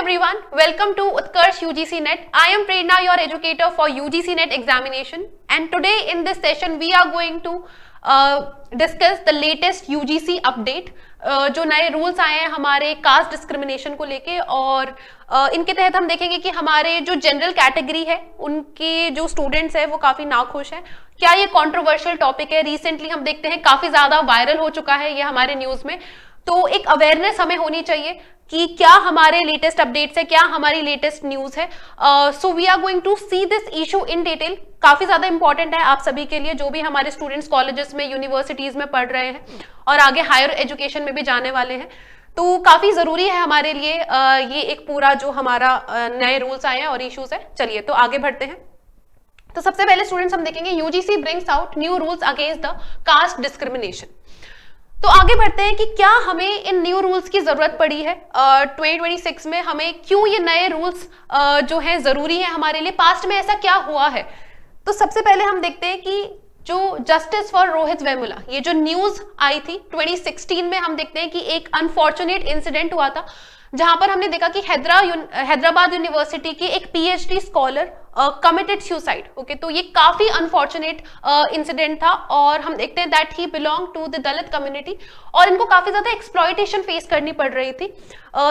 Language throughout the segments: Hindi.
everyone, welcome to Utkarsh UGC Net. I am Prerna, your educator for UGC Net examination, and today in this session we are going to discuss the latest UGC update. जो नए रूल्स आए हैं हमारे कास्ट डिस्क्रिमिनेशन को लेके और इनके तहत हम देखेंगे कि हमारे जो जनरल कैटेगरी है उनके जो स्टूडेंट्स हैं वो काफी नाखुश हैं। क्या ये कंट्रोवर्शियल टॉपिक है? रिसेंटली हम देखते हैं काफी ज्यादा वायरल हो चुका है ये हमारे न्यूज में, तो एक अवेयरनेस हमें होनी चाहिए कि क्या हमारे लेटेस्ट अपडेट्स है, क्या हमारी लेटेस्ट न्यूज है। So we are going to see this issue in detail. काफी ज्यादा इंपॉर्टेंट है आप सभी के लिए, जो भी हमारे स्टूडेंट्स कॉलेजेस में, यूनिवर्सिटीज में पढ़ रहे हैं और आगे हायर एजुकेशन में भी जाने वाले हैं, तो काफी जरूरी है हमारे लिए ये एक पूरा जो हमारा नए रूल्स आए हैं और इश्यूज है। चलिए तो आगे बढ़ते हैं। तो सबसे पहले स्टूडेंट्स हम देखेंगे UGC brings out new rules against the caste discrimination. तो आगे बढ़ते हैं कि क्या हमें इन न्यू रूल्स की जरूरत पड़ी है 2026 में, हमें क्यों ये नए रूल्स जो है जरूरी है हमारे लिए, पास्ट में ऐसा क्या हुआ है। तो सबसे पहले हम देखते हैं कि जो जस्टिस फॉर रोहित वेमुला, ये जो न्यूज आई थी 2016 में, हम देखते हैं कि एक अनफॉर्चुनेट इंसिडेंट हुआ था जहां पर हमने देखा कि हैदराबाद यूनिवर्सिटी की एक PhD scholar committed suicide. Okay, तो ये काफी अनफॉर्चुनेट इंसिडेंट था और हम देखते हैं that he belong to the Dalit community और इनको काफी ज्यादा एक्सप्लॉयटेशन फेस करनी पड़ रही थी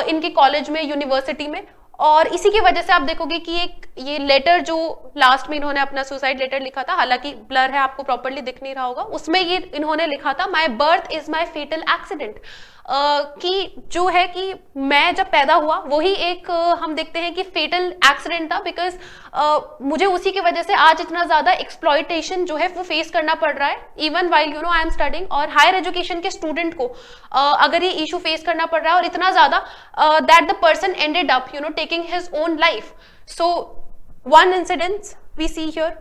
इनके कॉलेज में, यूनिवर्सिटी में। और इसी की वजह से आप देखोगे कि एक ये लेटर जो लास्ट में इन्होंने अपना सुसाइड लेटर लिखा था, हालांकि ब्लर है, आपको प्रॉपर्ली दिख नहीं रहा होगा, उसमें ये इन्होंने लिखा था my birth is my fatal accident, कि जो है कि मैं जब पैदा हुआ वही एक हम देखते हैं कि फेटल एक्सीडेंट था, बिकॉज मुझे उसी की वजह से आज इतना ज्यादा एक्सप्लॉयटेशन जो है वो फेस करना पड़ रहा है even while I am studying. और हायर एजुकेशन के स्टूडेंट को अगर ये इशू फेस करना पड़ रहा है और इतना ज्यादा that the person ended up taking his own life. So one incident we see here.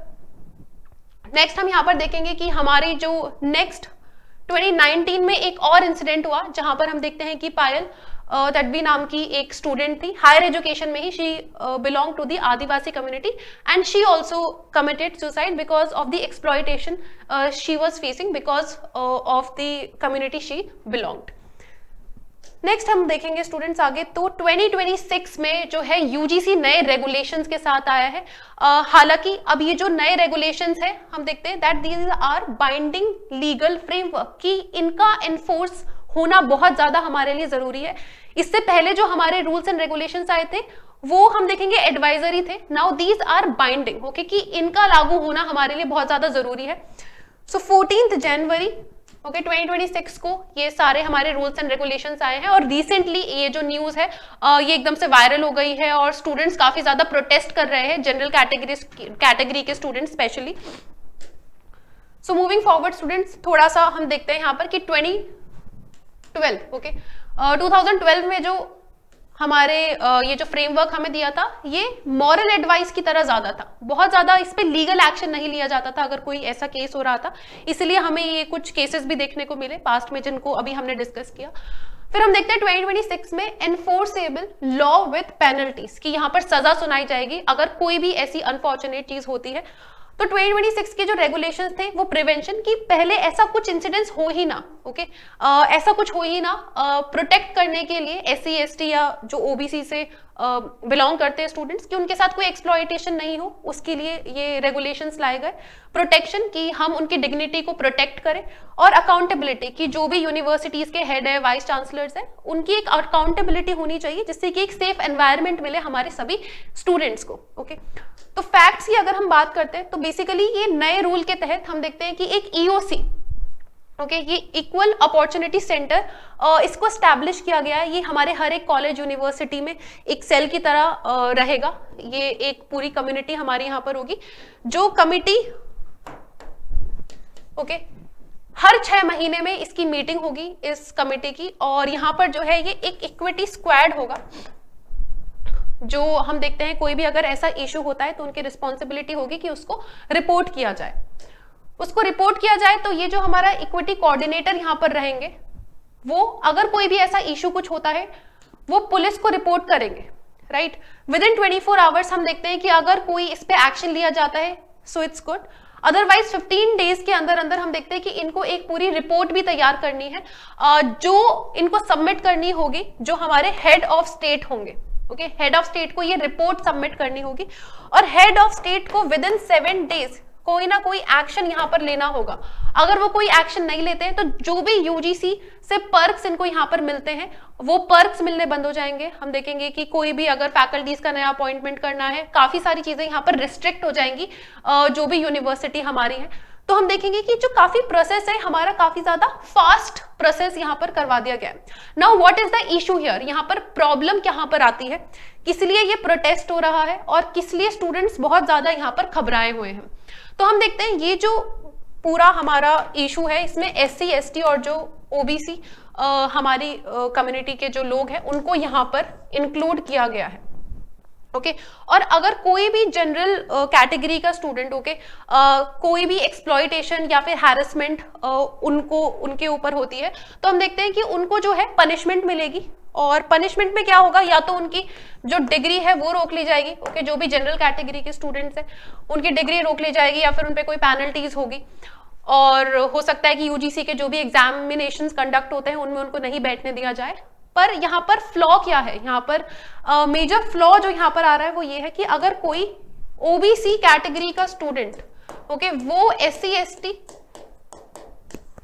Next हम यहाँ पर देखेंगे कि हमारी जो नेक्स्ट 2019 में एक और इंसिडेंट हुआ जहां पर हम देखते हैं कि पायल तडवी नाम की एक स्टूडेंट थी, हायर एजुकेशन में ही, she belong to the Adivasi community and she also committed suicide because of the exploitation she was facing because of the community she belonged. Next हम देखेंगे स्टूडेंट्स आगे, तो 2026 में जो है यूजीसी नए रेगुलेशंस के साथ आया है। हालांकि अब ये जो नए रेगुलेशंस है हम देखते हैं that these are binding legal framework, कि इनका एनफोर्स होना बहुत ज्यादा हमारे लिए जरूरी है। इससे पहले जो हमारे रूल्स एंड रेगुलेशंस आए थे वो हम देखेंगे एडवाइजरी थे, now these are binding. Okay, कि इनका लागू होना हमारे लिए बहुत ज्यादा जरूरी है। सो 14 जनवरी 2026 को ये सारे हमारे रूल्स एंड रेगुलेशंस आए हैं और रिसेंटली ये जो न्यूज है ये एकदम से वायरल हो गई है और स्टूडेंट्स काफी ज्यादा प्रोटेस्ट कर रहे हैं, जनरल कैटेगरी के students specially. So moving forward students, थोड़ा सा हम देखते हैं यहाँ पर कि 2012 में जो हमारे ये जो फ्रेमवर्क हमें दिया था ये मॉरल एडवाइस की तरह ज्यादा था, बहुत ज्यादा इस पे लीगल एक्शन नहीं लिया जाता था अगर कोई ऐसा केस हो रहा था, इसलिए हमें ये कुछ केसेस भी देखने को मिले पास्ट में जिनको अभी हमने डिस्कस किया। फिर हम देखते हैं 2026 में एनफोर्सेबल लॉ विद पेनल्टीज, कि यहाँ पर सजा सुनाई जाएगी अगर कोई भी ऐसी अनफॉर्चुनेट चीज होती है। तो 2026 के जो रेगुलेशंस थे वो प्रिवेंशन की, पहले ऐसा कुछ इंसिडेंट्स हो ही ना, ओके, ऐसा कुछ हो ही ना, प्रोटेक्ट करने के लिए SC ST या जो OBC से बिलोंग करते हैं स्टूडेंट्स, कि उनके साथ कोई एक्सप्लॉयटेशन नहीं हो, उसके लिए ये रेगुलेशंस लाए गए। प्रोटेक्शन, कि हम उनकी डिग्निटी को प्रोटेक्ट करें, और अकाउंटेबिलिटी, कि जो भी यूनिवर्सिटीज के हेड है, वाइस चांसलर्स है, उनकी एक अकाउंटेबिलिटी होनी चाहिए जिससे कि एक सेफ एनवायरनमेंट मिले हमारे सभी स्टूडेंट्स को। ओके, तो फैक्ट्स की अगर हम बात करते हैं तो बेसिकली ये नए रूल के तहत हम देखते हैं कि एक EOC, ओके, ये इक्वल अपॉर्चुनिटी सेंटर, इसको स्टैब्लिश किया गया है। ये हमारे हर एक कॉलेज, यूनिवर्सिटी में एक सेल की तरह रहेगा। ये एक पूरी कम्युनिटी हमारी यहाँ पर होगी, जो कमिटी, ओके, हर 6 महीने में इसकी मीटिंग होगी इस कमिटी की, और यहाँ पर जो है ये एक इक्विटी स्क्वाड होगा, जो हम देखते हैं कोई भी अगर ऐसा इशू होता है तो उनकी रिस्पॉन्सिबिलिटी होगी कि उसको रिपोर्ट किया जाए। उसको रिपोर्ट किया जाए तो ये जो हमारा इक्विटी कोऑर्डिनेटर यहाँ पर रहेंगे, वो अगर कोई भी ऐसा इशू कुछ होता है वो पुलिस को रिपोर्ट करेंगे, राइट। विद इन 24 आवर्स हम देखते हैं कि अगर कोई इस पे एक्शन लिया जाता है so it's good, otherwise 15 days के अंदर अंदर हम देखते हैं कि इनको एक पूरी रिपोर्ट भी तैयार करनी है जो इनको सबमिट करनी होगी जो हमारे हेड ऑफ स्टेट होंगे। ओके, हेड ऑफ स्टेट को ये रिपोर्ट सबमिट करनी होगी और हेड ऑफ स्टेट को विद इन 7 days कोई ना कोई एक्शन यहाँ पर लेना होगा। अगर वो कोई एक्शन नहीं लेते हैं तो जो भी यूजीसी से पर्क्स इनको यहाँ पर मिलते हैं वो पर्क्स मिलने बंद हो जाएंगे। हम देखेंगे कि कोई भी अगर फैकल्टीज का नया अपॉइंटमेंट करना है, काफी सारी चीजें यहाँ पर रिस्ट्रिक्ट हो जाएंगी जो भी यूनिवर्सिटी हमारी है। तो हम देखेंगे कि जो काफी प्रोसेस है हमारा काफी ज्यादा फास्ट प्रोसेस यहाँ पर करवा दिया गया है। Now what is the issue here, यहाँ पर प्रॉब्लम कहाँ पर आती है, किस लिए ये प्रोटेस्ट हो रहा है और किस लिए स्टूडेंट्स बहुत ज्यादा यहाँ पर घबराए हुए हैं। तो हम देखते हैं ये जो पूरा हमारा इशू है इसमें SC ST और जो OBC हमारी कम्युनिटी के जो लोग हैं उनको यहाँ पर इंक्लूड किया गया है। ओके और अगर कोई भी जनरल कैटेगरी का स्टूडेंट कोई भी एक्सप्लॉइटेशन या फिर हैरेसमेंट उनके ऊपर होती है तो हम देखते हैं कि उनको जो है पनिशमेंट मिलेगी। और पनिशमेंट में क्या होगा, या तो उनकी जो डिग्री है वो रोक ली जाएगी। ओके जो भी जनरल कैटेगरी के स्टूडेंट्स हैं उनकी डिग्री रोक ली जाएगी या फिर उन पे कोई पेनल्टीज होगी। और हो सकता है कि यूजीसी के जो भी एग्जामिनेशंस कंडक्ट होते हैं उनमें उनको नहीं बैठने दिया जाए। पर यहाँ पर फ्लॉ क्या है, यहाँ पर मेजर फ्लॉ जो यहाँ पर आ रहा है वो ये है कि अगर कोई ओबीसी कैटेगरी का स्टूडेंट वो SC ST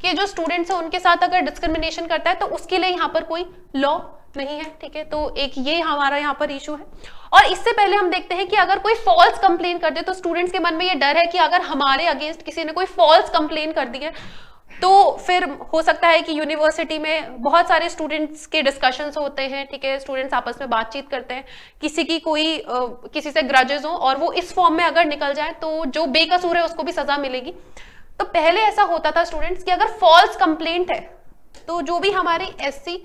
के जो स्टूडेंट्स हैं उनके साथ अगर डिस्क्रिमिनेशन करता है तो उसके लिए यहाँ पर कोई लॉ नहीं है। ठीक है, तो एक ये हमारा यहाँ पर इशू है। और इससे पहले हम देखते हैं कि अगर कोई फॉल्स कंप्लेन कर दे तो स्टूडेंट्स के मन में ये डर है कि अगर हमारे अगेंस्ट किसी ने कोई फॉल्स कंप्लेन कर दी है तो फिर हो सकता है कि यूनिवर्सिटी में बहुत सारे स्टूडेंट्स के डिस्कशंस होते हैं। ठीक है, स्टूडेंट्स आपस में बातचीत करते हैं, किसी की कोई किसी से ग्रजेस हो और वो इस फॉर्म में अगर निकल जाए तो जो बेकसूर है उसको भी सजा मिलेगी। तो पहले ऐसा होता था स्टूडेंट्स कि अगर फॉल्स कंप्लेंट है तो जो भी हमारे SC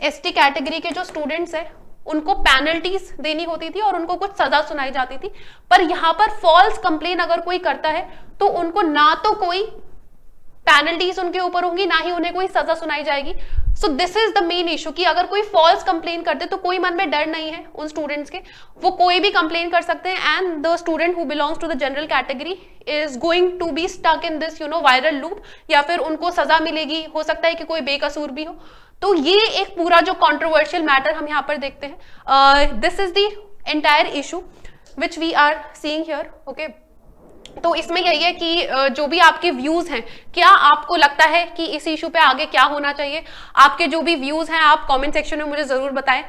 ST कैटेगरी के जो स्टूडेंट्स हैं उनको पेनल्टीज देनी होती थी और उनको कुछ सजा सुनाई जाती थी। पर यहाँ पर फॉल्स कंप्लेन अगर कोई करता है तो उनको ना तो कोई पेनल्टीज उनके ऊपर होंगी ना ही उन्हें कोई सजा सुनाई जाएगी। So this is the main issue कि अगर कोई फॉल्स कंप्लेन करते तो कोई मन में डर नहीं है उन स्टूडेंट्स के, वो कोई भी कंप्लेन कर सकते हैं and the student who belongs to the general category is going to be stuck in this viral loop, या फिर उनको सजा मिलेगी, हो सकता है कि कोई बेकसूर भी हो। तो ये एक पूरा जो कंट्रोवर्शियल मैटर हम यहाँ पर देखते हैं, this is the entire issue which we are seeing here. Okay तो इसमें यही है कि जो भी आपके व्यूज हैं, क्या आपको लगता है कि इस इशू पे आगे क्या होना चाहिए, आपके जो भी व्यूज हैं आप कमेंट सेक्शन में मुझे जरूर बताएं।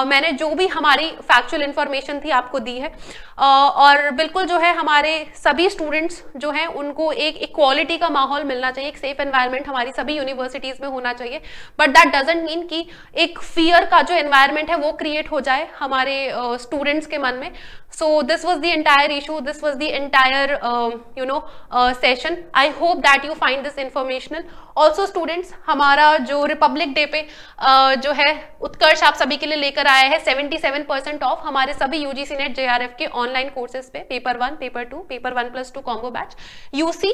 मैंने जो भी हमारी फैक्चुअल इंफॉर्मेशन थी आपको दी है और बिल्कुल जो है हमारे सभी स्टूडेंट्स जो हैं उनको एक इक्वालिटी का माहौल मिलना चाहिए, एक सेफ एनवायरनमेंट हमारी सभी यूनिवर्सिटीज में होना चाहिए। बट दैट डजंट मीन कि एक फियर का जो एनवायरनमेंट है वो क्रिएट हो जाए हमारे स्टूडेंट्स के मन में। So this was the entire issue, this was the entire session. I hope that you find this informational. Also students, हमारा जो रिपब्लिक डे पे जो है उत्कर्ष आप सभी के लिए लेकर आया है 77% ऑफ हमारे सभी UGC नेट JRF के ऑनलाइन कोर्सेज पे, paper 1, paper 2, paper 1+2 combo batch. UC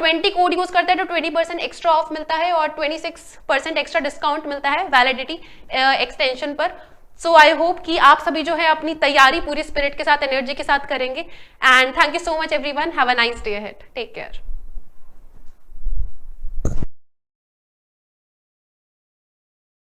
20 code use करता है तो 20% एक्स्ट्रा ऑफ मिलता है और 26% एक्स्ट्रा डिस्काउंट मिलता है वैलिडिटी एक्सटेंशन पर। सो आई होप कि आप सभी जो है अपनी तैयारी पूरी स्पिरिट के साथ, एनर्जी के साथ करेंगे। And thank you so much everyone, have a nice day ahead, take care.